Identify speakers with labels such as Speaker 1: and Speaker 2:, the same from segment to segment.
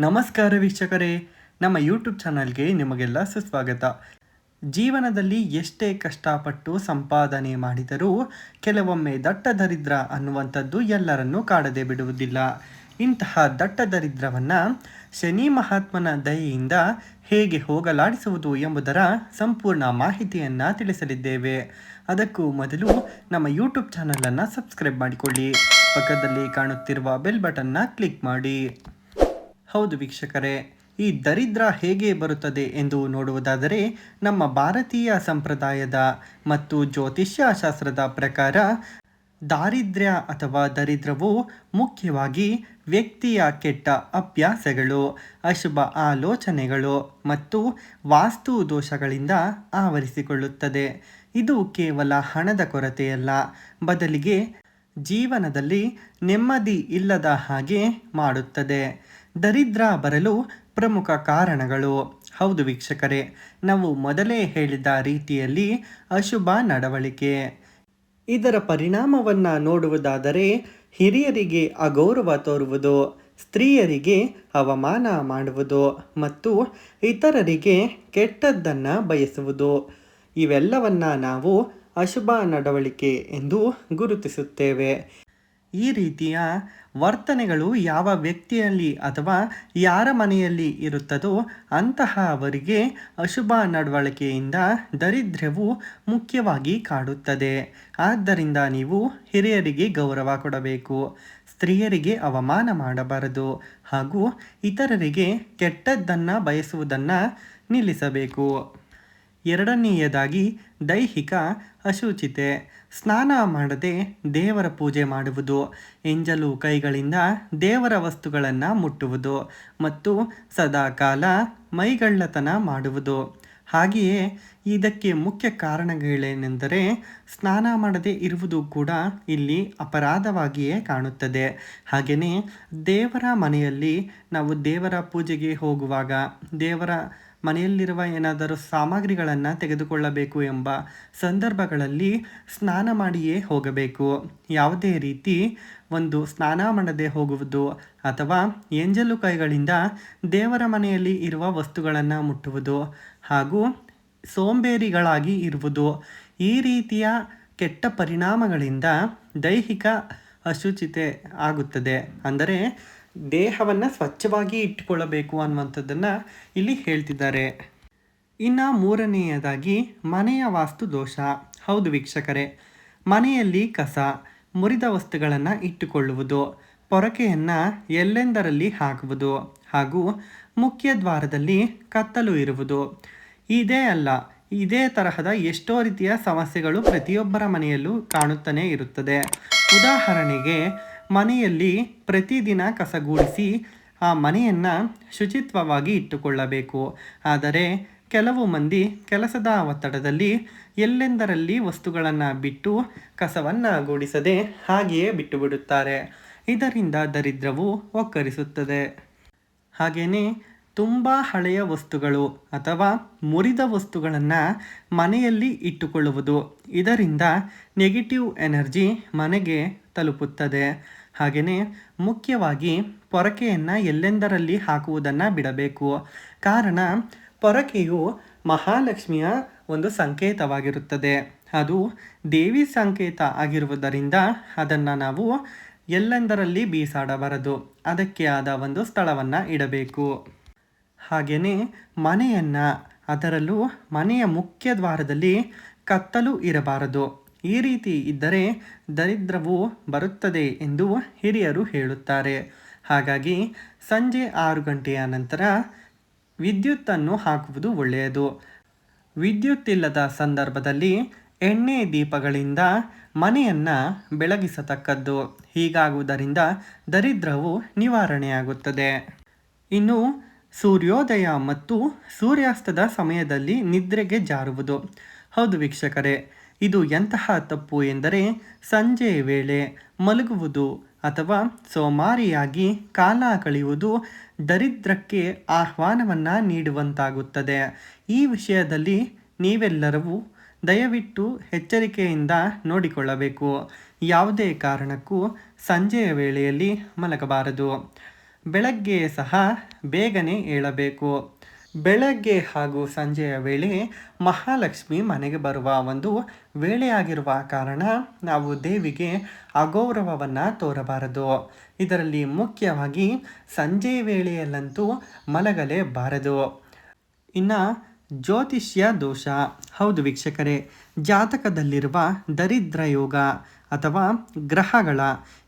Speaker 1: ನಮಸ್ಕಾರ ವೀಕ್ಷಕರೇ, ನಮ್ಮ ಯೂಟ್ಯೂಬ್ ಚಾನಲ್ಗೆ ನಿಮಗೆಲ್ಲ ಸುಸ್ವಾಗತ. ಜೀವನದಲ್ಲಿ ಎಷ್ಟೇ ಕಷ್ಟಪಟ್ಟು ಸಂಪಾದನೆ ಮಾಡಿದರೂ ಕೆಲವೊಮ್ಮೆ ದಟ್ಟ ದರಿದ್ರ ಅನ್ನುವಂಥದ್ದು ಎಲ್ಲರನ್ನೂ ಕಾಡದೆ ಬಿಡುವುದಿಲ್ಲ. ಇಂತಹ ದಟ್ಟ ದರಿದ್ರವನ್ನು ಶನಿ ಮಹಾತ್ಮನ ದಯೆಯಿಂದ ಹೇಗೆ ಹೋಗಲಾಡಿಸುವುದು ಎಂಬುದರ ಸಂಪೂರ್ಣ ಮಾಹಿತಿಯನ್ನು ತಿಳಿಸಲಿದ್ದೇವೆ. ಅದಕ್ಕೂ ಮೊದಲು ನಮ್ಮ ಯೂಟ್ಯೂಬ್ ಚಾನಲನ್ನು ಸಬ್ಸ್ಕ್ರೈಬ್ ಮಾಡಿಕೊಳ್ಳಿ, ಪಕ್ಕದಲ್ಲಿ ಕಾಣುತ್ತಿರುವ ಬೆಲ್ ಬಟನ್ನ ಕ್ಲಿಕ್ ಮಾಡಿ. ಹೌದು ವೀಕ್ಷಕರೇ, ಈ ದರಿದ್ರ ಹೇಗೆ ಬರುತ್ತದೆ ಎಂದು ನೋಡುವುದಾದರೆ, ನಮ್ಮ ಭಾರತೀಯ ಸಂಪ್ರದಾಯದ ಮತ್ತು ಜ್ಯೋತಿಷ್ಯ ಶಾಸ್ತ್ರದ ಪ್ರಕಾರ ದಾರಿದ್ರ್ಯ ಅಥವಾ ದರಿದ್ರವು ಮುಖ್ಯವಾಗಿ ವ್ಯಕ್ತಿಯ ಕೆಟ್ಟ ಅಭ್ಯಾಸಗಳು, ಅಶುಭ ಆಲೋಚನೆಗಳು ಮತ್ತು ವಾಸ್ತು ದೋಷಗಳಿಂದ ಆವರಿಸಿಕೊಳ್ಳುತ್ತದೆ. ಇದು ಕೇವಲ ಹಣದ ಕೊರತೆಯಲ್ಲ, ಬದಲಿಗೆ ಜೀವನದಲ್ಲಿ ನೆಮ್ಮದಿ ಇಲ್ಲದ ಹಾಗೆ ಮಾಡುತ್ತದೆ. ದರಿದ್ರ ಬರಲು ಪ್ರಮುಖ ಕಾರಣಗಳು. ಹೌದು ವೀಕ್ಷಕರೇ, ನಾವು ಮೊದಲೇ ಹೇಳಿದ ರೀತಿಯಲ್ಲಿ ಅಶುಭ ನಡವಳಿಕೆ. ಇದರ ಪರಿಣಾಮವನ್ನು ನೋಡುವುದಾದರೆ, ಹಿರಿಯರಿಗೆ ಅಗೌರವ ತೋರುವುದು, ಸ್ತ್ರೀಯರಿಗೆ ಅವಮಾನ ಮಾಡುವುದು ಮತ್ತು ಇತರರಿಗೆ ಕೆಟ್ಟದ್ದನ್ನು ಬಯಸುವುದು, ಇವೆಲ್ಲವನ್ನು ನಾವು ಅಶುಭ ನಡವಳಿಕೆ ಎಂದು ಗುರುತಿಸುತ್ತೇವೆ. ಈ ರೀತಿಯ ವರ್ತನೆಗಳು ಯಾವ ವ್ಯಕ್ತಿಯಲ್ಲಿ ಅಥವಾ ಯಾರ ಮನೆಯಲ್ಲಿ ಇರುತ್ತದೋ ಅಂತಹ ಅವರಿಗೆ ಅಶುಭ ನಡವಳಿಕೆಯಿಂದ ದರಿದ್ರವು ಮುಖ್ಯವಾಗಿ ಕಾಡುತ್ತದೆ. ಆದ್ದರಿಂದ ನೀವು ಹಿರಿಯರಿಗೆ ಗೌರವ ಕೊಡಬೇಕು, ಸ್ತ್ರೀಯರಿಗೆ ಅವಮಾನ ಮಾಡಬಾರದು ಹಾಗೂ ಇತರರಿಗೆ ಕೆಟ್ಟದ್ದನ್ನು ಬಯಸುವುದನ್ನು ನಿಲ್ಲಿಸಬೇಕು. ಎರಡನೆಯದಾಗಿ ದೈಹಿಕ ಅಶುಚಿತೆ. ಸ್ನಾನ ಮಾಡದೆ ದೇವರ ಪೂಜೆ ಮಾಡುವುದು, ಎಂಜಲು ಕೈಗಳಿಂದ ದೇವರ ವಸ್ತುಗಳನ್ನು ಮುಟ್ಟುವುದು ಮತ್ತು ಸದಾಕಾಲ ಮೈಗಳ್ಳತನ ಮಾಡುವುದು. ಹಾಗೆಯೇ ಇದಕ್ಕೆ ಮುಖ್ಯ ಕಾರಣಗಳೇನೆಂದರೆ, ಸ್ನಾನ ಮಾಡದೆ ಇರುವುದು ಕೂಡ ಇಲ್ಲಿ ಅಪರಾಧವಾಗಿಯೇ ಕಾಣುತ್ತದೆ. ಹಾಗೆಯೇ ದೇವರ ಮನೆಯಲ್ಲಿ ನಾವು ದೇವರ ಪೂಜೆಗೆ ಹೋಗುವಾಗ ದೇವರ ಮನೆಯಲ್ಲಿರುವ ಏನಾದರೂ ಸಾಮಗ್ರಿಗಳನ್ನು ತೆಗೆದುಕೊಳ್ಳಬೇಕು ಎಂಬ ಸಂದರ್ಭಗಳಲ್ಲಿ ಸ್ನಾನ ಮಾಡಿಯೇ ಹೋಗಬೇಕು. ಯಾವುದೇ ರೀತಿ ಒಂದು ಸ್ನಾನ ಮಾಡದೆ ಹೋಗುವುದು ಅಥವಾ ಎಂಜಲು ಕೈಗಳಿಂದ ದೇವರ ಮನೆಯಲ್ಲಿ ಇರುವ ವಸ್ತುಗಳನ್ನು ಮುಟ್ಟುವುದು ಹಾಗೂ ಸೋಂಬೇರಿಗಳಾಗಿ ಇರುವುದು, ಈ ರೀತಿಯ ಕೆಟ್ಟ ಪರಿಣಾಮಗಳಿಂದ ದೈಹಿಕ ಅಶುಚಿತೆ ಆಗುತ್ತದೆ. ಅಂದರೆ ದೇಹವನ್ನು ಸ್ವಚ್ಛವಾಗಿ ಇಟ್ಟುಕೊಳ್ಳಬೇಕು ಅನ್ನುವಂಥದ್ದನ್ನು ಇಲ್ಲಿ ಹೇಳ್ತಿದ್ದಾರೆ. ಇನ್ನು ಮೂರನೆಯದಾಗಿ ಮನೆಯ ವಾಸ್ತು ದೋಷ. ಹೌದು ವೀಕ್ಷಕರೇ, ಮನೆಯಲ್ಲಿ ಕಸ, ಮುರಿದ ವಸ್ತುಗಳನ್ನು ಇಟ್ಟುಕೊಳ್ಳುವುದು, ಪೊರಕೆಯನ್ನು ಎಲ್ಲೆಂದರಲ್ಲಿ ಹಾಕುವುದು ಹಾಗೂ ಮುಖ್ಯ ದ್ವಾರದಲ್ಲಿ ಕತ್ತಲು ಇರುವುದು, ಇದೇ ತರಹದ ಎಷ್ಟೋ ರೀತಿಯ ಸಮಸ್ಯೆಗಳು ಪ್ರತಿಯೊಬ್ಬರ ಮನೆಯಲ್ಲೂ ಕಾಣುತ್ತಲೇ ಇರುತ್ತದೆ. ಉದಾಹರಣೆಗೆ, ಮನೆಯಲ್ಲಿ ಪ್ರತಿದಿನ ಕಸಗೂಡಿಸಿ ಆ ಮನೆಯನ್ನು ಶುಚಿತ್ವವಾಗಿ ಇಟ್ಟುಕೊಳ್ಳಬೇಕು. ಆದರೆ ಕೆಲವು ಮಂದಿ ಕೆಲಸದ ಒತ್ತಡದಲ್ಲಿ ಎಲ್ಲೆಂದರಲ್ಲಿ ವಸ್ತುಗಳನ್ನು ಬಿಟ್ಟು ಕಸವನ್ನು ಗೂಡಿಸದೆ ಹಾಗೆಯೇ ಬಿಟ್ಟು ಬಿಡುತ್ತಾರೆ. ಇದರಿಂದ ದರಿದ್ರವು ಒಕ್ಕರಿಸುತ್ತದೆ. ಹಾಗೆಯೇ ತುಂಬ ಹಳೆಯ ವಸ್ತುಗಳು ಅಥವಾ ಮುರಿದ ವಸ್ತುಗಳನ್ನು ಮನೆಯಲ್ಲಿ ಇಟ್ಟುಕೊಳ್ಳುವುದು, ಇದರಿಂದ ನೆಗೆಟಿವ್ ಎನರ್ಜಿ ಮನೆಗೆ ತಲುಪುತ್ತದೆ. ಹಾಗೆಯೇ ಮುಖ್ಯವಾಗಿ ಪೊರಕೆಯನ್ನು ಎಲ್ಲೆಂದರಲ್ಲಿ ಹಾಕುವುದನ್ನು ಬಿಡಬೇಕು. ಕಾರಣ, ಪೊರಕೆಯು ಮಹಾಲಕ್ಷ್ಮಿಯ ಒಂದು ಸಂಕೇತವಾಗಿರುತ್ತದೆ. ಅದು ದೇವಿ ಸಂಕೇತ ಆಗಿರುವುದರಿಂದ ಅದನ್ನು ನಾವು ಎಲ್ಲೆಂದರಲ್ಲಿ ಬೀಸಾಡಬಾರದು, ಅದಕ್ಕೆ ಆದ ಒಂದು ಸ್ಥಳವನ್ನು ಇಡಬೇಕು. ಹಾಗೆಯೇ ಮನೆಯನ್ನು, ಅದರಲ್ಲೂ ಮನೆಯ ಮುಖ್ಯ ದ್ವಾರದಲ್ಲಿ ಕತ್ತಲು ಇರಬಾರದು. ಈ ರೀತಿ ಇದ್ದರೆ ದರಿದ್ರವು ಬರುತ್ತದೆ ಎಂದು ಹಿರಿಯರು ಹೇಳುತ್ತಾರೆ. ಹಾಗಾಗಿ ಸಂಜೆ 6 ಗಂಟೆಯ ನಂತರ ವಿದ್ಯುತ್ತನ್ನು ಹಾಕುವುದು ಒಳ್ಳೆಯದು. ವಿದ್ಯುತ್ ಇಲ್ಲದ ಸಂದರ್ಭದಲ್ಲಿ ಎಣ್ಣೆ ದೀಪಗಳಿಂದ ಮನೆಯನ್ನು ಬೆಳಗಿಸತಕ್ಕದ್ದು. ಹೀಗಾಗುವುದರಿಂದ ದರಿದ್ರವು ನಿವಾರಣೆಯಾಗುತ್ತದೆ. ಇನ್ನು ಸೂರ್ಯೋದಯ ಮತ್ತು ಸೂರ್ಯಾಸ್ತದ ಸಮಯದಲ್ಲಿ ನಿದ್ರೆಗೆ ಜಾರುವುದು. ಹೌದು ವೀಕ್ಷಕರೇ, ಇದು ಎಂತಹ ತಪ್ಪು ಎಂದರೆ, ಸಂಜೆಯ ವೇಳೆ ಮಲಗುವುದು ಅಥವಾ ಸೋಮಾರಿಯಾಗಿ ಕಾಲ ಕಳೆಯುವುದು ದರಿದ್ರಕ್ಕೆ ಆಹ್ವಾನವನ್ನು ನೀಡುವಂತಾಗುತ್ತದೆ. ಈ ವಿಷಯದಲ್ಲಿ ನೀವೆಲ್ಲರೂ ದಯವಿಟ್ಟು ಎಚ್ಚರಿಕೆಯಿಂದ ನೋಡಿಕೊಳ್ಳಬೇಕು. ಯಾವುದೇ ಕಾರಣಕ್ಕೂ ಸಂಜೆಯ ವೇಳೆಯಲ್ಲಿ ಮಲಗಬಾರದು. ಬೆಳಗ್ಗೆ ಸಹ ಬೇಗನೆ ಏಳಬೇಕು. ಬೆಳಗ್ಗೆ ಹಾಗೂ ಸಂಜೆಯ ವೇಳೆ ಮಹಾಲಕ್ಷ್ಮಿ ಮನೆಗೆ ಬರುವ ಒಂದು ವೇಳೆಯಾಗಿರುವ ಕಾರಣ ನಾವು ದೇವಿಗೆ ಅಗೌರವವನ್ನು ತೋರಬಾರದು. ಇದರಲ್ಲಿ ಮುಖ್ಯವಾಗಿ ಸಂಜೆ ವೇಳೆಯಲ್ಲಂತೂ ಮಲಗಲೇಬಾರದು. ಇನ್ನು ಜ್ಯೋತಿಷ್ಯ ದೋಷ. ಹೌದು ವೀಕ್ಷಕರೇ, ಜಾತಕದಲ್ಲಿರುವ ದರಿದ್ರ ಯೋಗ ಅಥವಾ ಗ್ರಹಗಳ,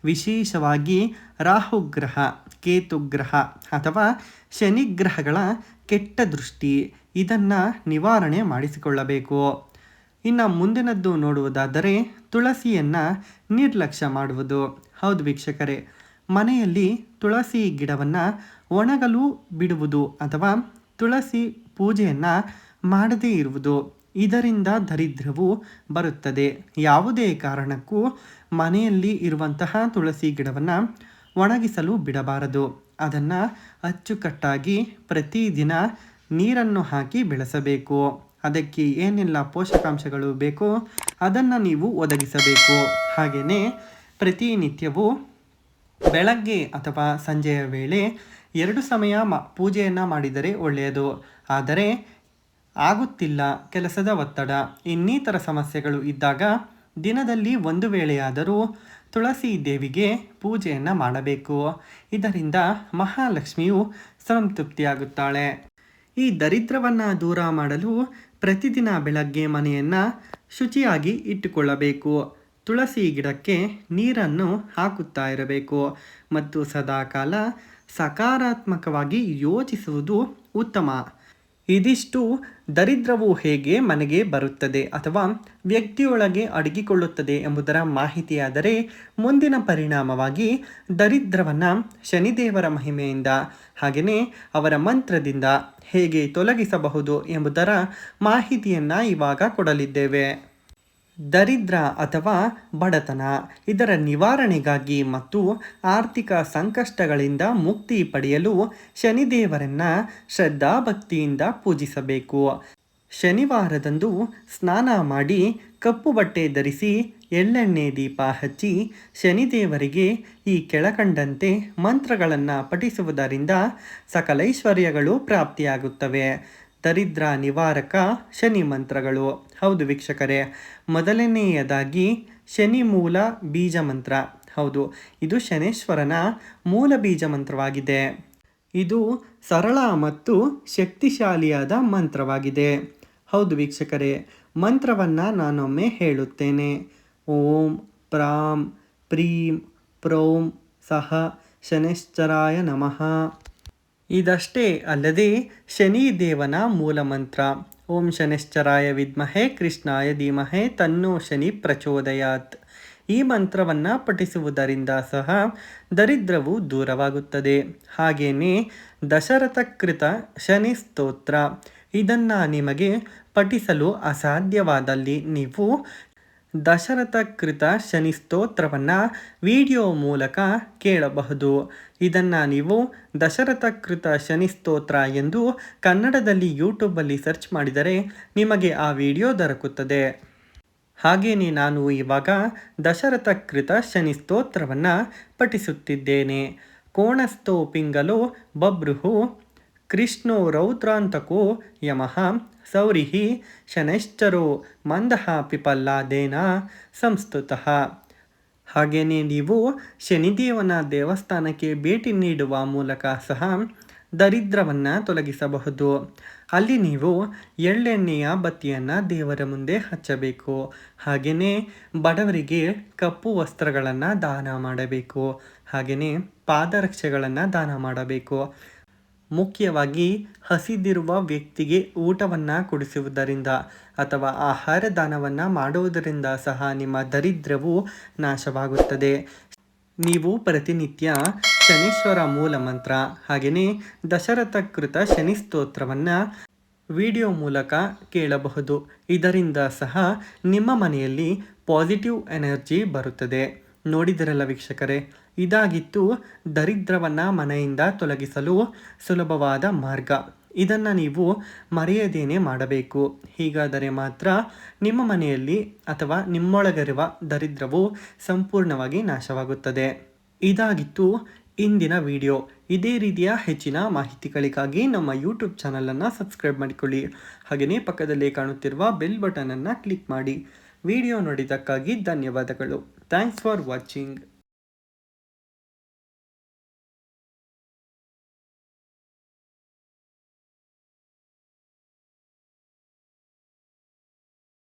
Speaker 1: ವಿಶೇಷವಾಗಿ ರಾಹುಗ್ರಹ, ಕೇತುಗ್ರಹ ಅಥವಾ ಶನಿಗ್ರಹಗಳ ಕೆಟ್ಟ ದೃಷ್ಟಿ, ಇದನ್ನು ನಿವಾರಣೆ ಮಾಡಿಸಿಕೊಳ್ಳಬೇಕು. ಇನ್ನು ಮುಂದಿನದ್ದು ನೋಡುವುದಾದರೆ ತುಳಸಿಯನ್ನು ನಿರ್ಲಕ್ಷ್ಯ ಮಾಡುವುದು. ಹೌದು ವೀಕ್ಷಕರೇ, ಮನೆಯಲ್ಲಿ ತುಳಸಿ ಗಿಡವನ್ನು ಒಣಗಲು ಬಿಡುವುದು ಅಥವಾ ತುಳಸಿ ಪೂಜೆಯನ್ನು ಮಾಡದೇ ಇರುವುದು, ಇದರಿಂದ ದರಿದ್ರವು ಬರುತ್ತದೆ. ಯಾವುದೇ ಕಾರಣಕ್ಕೂ ಮನೆಯಲ್ಲಿ ಇರುವಂತಹ ತುಳಸಿ ಗಿಡವನ್ನು ಒಣಗಿಸಲು ಬಿಡಬಾರದು. ಅದನ್ನು ಅಚ್ಚುಕಟ್ಟಾಗಿ ಪ್ರತಿದಿನ ನೀರನ್ನು ಹಾಕಿ ಬೆಳೆಸಬೇಕು. ಅದಕ್ಕೆ ಏನೆಲ್ಲ ಪೋಷಕಾಂಶಗಳು ಬೇಕೋ ಅದನ್ನು ನೀವು ಒದಗಿಸಬೇಕು. ಹಾಗೆಯೇ ಪ್ರತಿನಿತ್ಯವೂ ಬೆಳಗ್ಗೆ ಅಥವಾ ಸಂಜೆಯ ವೇಳೆ 2 ಸಮಯ ಪೂಜೆಯನ್ನು ಮಾಡಿದರೆ ಒಳ್ಳೆಯದು. ಆದರೆ ಆಗುತ್ತಿಲ್ಲ, ಕೆಲಸದ ಒತ್ತಡ, ಇನ್ನಿತರ ಸಮಸ್ಯೆಗಳು ಇದ್ದಾಗ ದಿನದಲ್ಲಿ 1 ವೇಳೆಯಾದರೂ ತುಳಸಿ ದೇವಿಗೆ ಪೂಜೆಯನ್ನು ಮಾಡಬೇಕು. ಇದರಿಂದ ಮಹಾಲಕ್ಷ್ಮಿಯು ಸಂತೃಪ್ತಿಯಾಗುತ್ತಾಳೆ. ಈ ದರಿದ್ರವನ್ನು ದೂರ ಮಾಡಲು ಪ್ರತಿದಿನ ಬೆಳಗ್ಗೆ ಮನೆಯನ್ನು ಶುಚಿಯಾಗಿ ಇಟ್ಟುಕೊಳ್ಳಬೇಕು. ತುಳಸಿ ಗಿಡಕ್ಕೆ ನೀರನ್ನು ಹಾಕುತ್ತಾ ಇರಬೇಕು ಮತ್ತು ಸದಾಕಾಲ ಸಕಾರಾತ್ಮಕವಾಗಿ ಯೋಚಿಸುವುದು ಉತ್ತಮ. ಇದಿಷ್ಟು ದರಿದ್ರವು ಹೇಗೆ ಮನೆಗೆ ಬರುತ್ತದೆ ಅಥವಾ ವ್ಯಕ್ತಿಯೊಳಗೆ ಅಡಗಿಕೊಳ್ಳುತ್ತದೆ ಎಂಬುದರ ಮಾಹಿತಿಯಾದರೆ, ಮುಂದಿನ ಪರಿಣಾಮವಾಗಿ ದರಿದ್ರವನ್ನು ಶನಿದೇವರ ಮಹಿಮೆಯಿಂದ ಹಾಗೆಯೇ ಅವರ ಮಂತ್ರದಿಂದ ಹೇಗೆ ತೊಲಗಿಸಬಹುದು ಎಂಬುದರ ಮಾಹಿತಿಯನ್ನು ಇವಾಗ ಕೊಡಲಿದ್ದೇವೆ. ದರಿದ್ರ ಅಥವಾ ಬಡತನ, ಇದರ ನಿವಾರಣೆಗಾಗಿ ಮತ್ತು ಆರ್ಥಿಕ ಸಂಕಷ್ಟಗಳಿಂದ ಮುಕ್ತಿ ಪಡೆಯಲು ಶನಿದೇವರನ್ನು ಶ್ರದ್ಧಾಭಕ್ತಿಯಿಂದ ಪೂಜಿಸಬೇಕು. ಶನಿವಾರದಂದು ಸ್ನಾನ ಮಾಡಿ ಕಪ್ಪು ಬಟ್ಟೆ ಧರಿಸಿ ಎಳ್ಳೆಣ್ಣೆ ದೀಪ ಹಚ್ಚಿ ಶನಿದೇವರಿಗೆ ಈ ಕೆಳಕಂಡಂತೆ ಮಂತ್ರಗಳನ್ನು ಪಠಿಸುವುದರಿಂದ ಸಕಲೈಶ್ವರ್ಯಗಳು ಪ್ರಾಪ್ತಿಯಾಗುತ್ತವೆ. ದರಿದ್ರ ನಿವಾರಕ ಶನಿ ಮಂತ್ರಗಳು. ಹೌದು ವೀಕ್ಷಕರೇ, ಮೊದಲನೆಯದಾಗಿ ಶನಿ ಮೂಲ ಬೀಜ ಮಂತ್ರ. ಹೌದು, ಇದು ಶನೇಶ್ವರನ ಮೂಲ ಬೀಜ ಮಂತ್ರವಾಗಿದೆ. ಇದು ಸರಳ ಮತ್ತು ಶಕ್ತಿಶಾಲಿಯಾದ ಮಂತ್ರವಾಗಿದೆ. ಹೌದು ವೀಕ್ಷಕರೇ, ಮಂತ್ರವನ್ನು ನಾನೊಮ್ಮೆ ಹೇಳುತ್ತೇನೆ. ಓಂ ಪ್ರಾಂ ಪ್ರೀಂ ಪ್ರೌಂ ಸಹ ಶನೈಶ್ಚರಾಯ ನಮಃ. ಇದಷ್ಟೇ ಅಲ್ಲದೆ ಶನಿದೇವನ ಮೂಲ ಮಂತ್ರ ಓಂ ಶನೈಶ್ಚರಾಯ ವಿದ್ಮಹೇ ಕೃಷ್ಣಾಯ ಧೀಮಹಿ ತನ್ನೋ ಶನಿ ಪ್ರಚೋದಯಾತ್. ಈ ಮಂತ್ರವನ್ನು ಪಠಿಸುವುದರಿಂದ ಸಹ ದರಿದ್ರವು ದೂರವಾಗುತ್ತದೆ. ಹಾಗೆಯೇ ದಶರಥಕೃತ ಶನಿ ಸ್ತೋತ್ರ, ಇದನ್ನು ನಿಮಗೆ ಪಠಿಸಲು ಅಸಾಧ್ಯವಾದಲ್ಲಿ ನೀವು ದಶರಥಕೃತ ಶನಿ ಸ್ತೋತ್ರವನ್ನು ವಿಡಿಯೋ ಮೂಲಕ ಕೇಳಬಹುದು. ಇದನ್ನು ನೀವು ದಶರಥಕೃತ ಶನಿ ಸ್ತೋತ್ರ ಎಂದು ಕನ್ನಡದಲ್ಲಿ ಯೂಟ್ಯೂಬಲ್ಲಿ ಸರ್ಚ್ ಮಾಡಿದರೆ ನಿಮಗೆ ಆ ವಿಡಿಯೋ ದೊರಕುತ್ತದೆ. ಹಾಗೆಯೇ ನಾನು ಇವಾಗ ದಶರಥಕೃತ ಶನಿ ಸ್ತೋತ್ರವನ್ನು ಪಠಿಸುತ್ತಿದ್ದೇನೆ. ಕೋಣಸ್ಥೋ ಪಿಂಗಲೋ ಬಭ್ರುಹು ಕೃಷ್ಣೋ ರೌದ್ರಾಂತಕೋ ಯಮಃ ಸೌರಿಹಿ ಶನೈಶ್ಚರೋ ಮಂದಃ ಪಿಪಲ್ಲಾದೇನ ಸಂಸ್ತುತಃ. ಹಾಗೆಯೇ ನೀವು ಶನಿದೇವನ ದೇವಸ್ಥಾನಕ್ಕೆ ಭೇಟಿ ನೀಡುವ ಮೂಲಕ ಸಹ ದರಿದ್ರವನ್ನು ತೊಲಗಿಸಬಹುದು. ಅಲ್ಲಿ ನೀವು ಎಳ್ಳೆಣ್ಣೆಯ ಬತ್ತಿಯನ್ನು ದೇವರ ಮುಂದೆ ಹಚ್ಚಬೇಕು. ಹಾಗೆಯೇ ಬಡವರಿಗೆ ಕಪ್ಪು ವಸ್ತ್ರಗಳನ್ನು ದಾನ ಮಾಡಬೇಕು. ಹಾಗೆಯೇ ಪಾದರಕ್ಷೆಗಳನ್ನು ದಾನ ಮಾಡಬೇಕು. ಮುಖ್ಯವಾಗಿ ಹಸಿದಿರುವ ವ್ಯಕ್ತಿಗೆ ಊಟವನ್ನು ಕೊಡಿಸುವುದರಿಂದ ಅಥವಾ ಆಹಾರ ದಾನವನ್ನು ಮಾಡುವುದರಿಂದ ಸಹ ನಿಮ್ಮ ದರಿದ್ರವು ನಾಶವಾಗುತ್ತದೆ. ನೀವು ಪ್ರತಿನಿತ್ಯ ಶನೀಶ್ವರ ಮೂಲ ಮಂತ್ರ ಹಾಗೆಯೇ ದಶರಥಕೃತ ಶನಿ ಸ್ತೋತ್ರವನ್ನು ವಿಡಿಯೋ ಮೂಲಕ ಕೇಳಬಹುದು. ಇದರಿಂದ ಸಹ ನಿಮ್ಮ ಮನೆಯಲ್ಲಿ ಪಾಸಿಟಿವ್ ಎನರ್ಜಿ ಬರುತ್ತದೆ. ನೋಡಿದಿರಲ್ಲ ವೀಕ್ಷಕರೇ, ಇದಾಗಿತ್ತು ದರಿದ್ರವನ್ನು ಮನೆಯಿಂದ ತೊಲಗಿಸಲು ಸುಲಭವಾದ ಮಾರ್ಗ. ಇದನ್ನು ನೀವು ಮರೆಯದೇನೆ ಮಾಡಬೇಕು. ಹೀಗಾದರೆ ಮಾತ್ರ ನಿಮ್ಮ ಮನೆಯಲ್ಲಿ ಅಥವಾ ನಿಮ್ಮೊಳಗಿರುವ ದರಿದ್ರವು ಸಂಪೂರ್ಣವಾಗಿ ನಾಶವಾಗುತ್ತದೆ. ಇದಾಗಿತ್ತು ಇಂದಿನ ವಿಡಿಯೋ. ಇದೇ ರೀತಿಯ ಹೆಚ್ಚಿನ ಮಾಹಿತಿಗಳಿಗಾಗಿ ನಮ್ಮ ಯೂಟ್ಯೂಬ್ ಚಾನಲನ್ನು ಸಬ್ಸ್ಕ್ರೈಬ್ ಮಾಡಿಕೊಳ್ಳಿ. ಹಾಗೆಯೇ ಪಕ್ಕದಲ್ಲೇ ಕಾಣುತ್ತಿರುವ ಬೆಲ್ ಬಟನನ್ನು ಕ್ಲಿಕ್ ಮಾಡಿ. ವಿಡಿಯೋ ನೋಡಿದ್ದಕ್ಕಾಗಿ ಧನ್ಯವಾದಗಳು. Thanks for watching.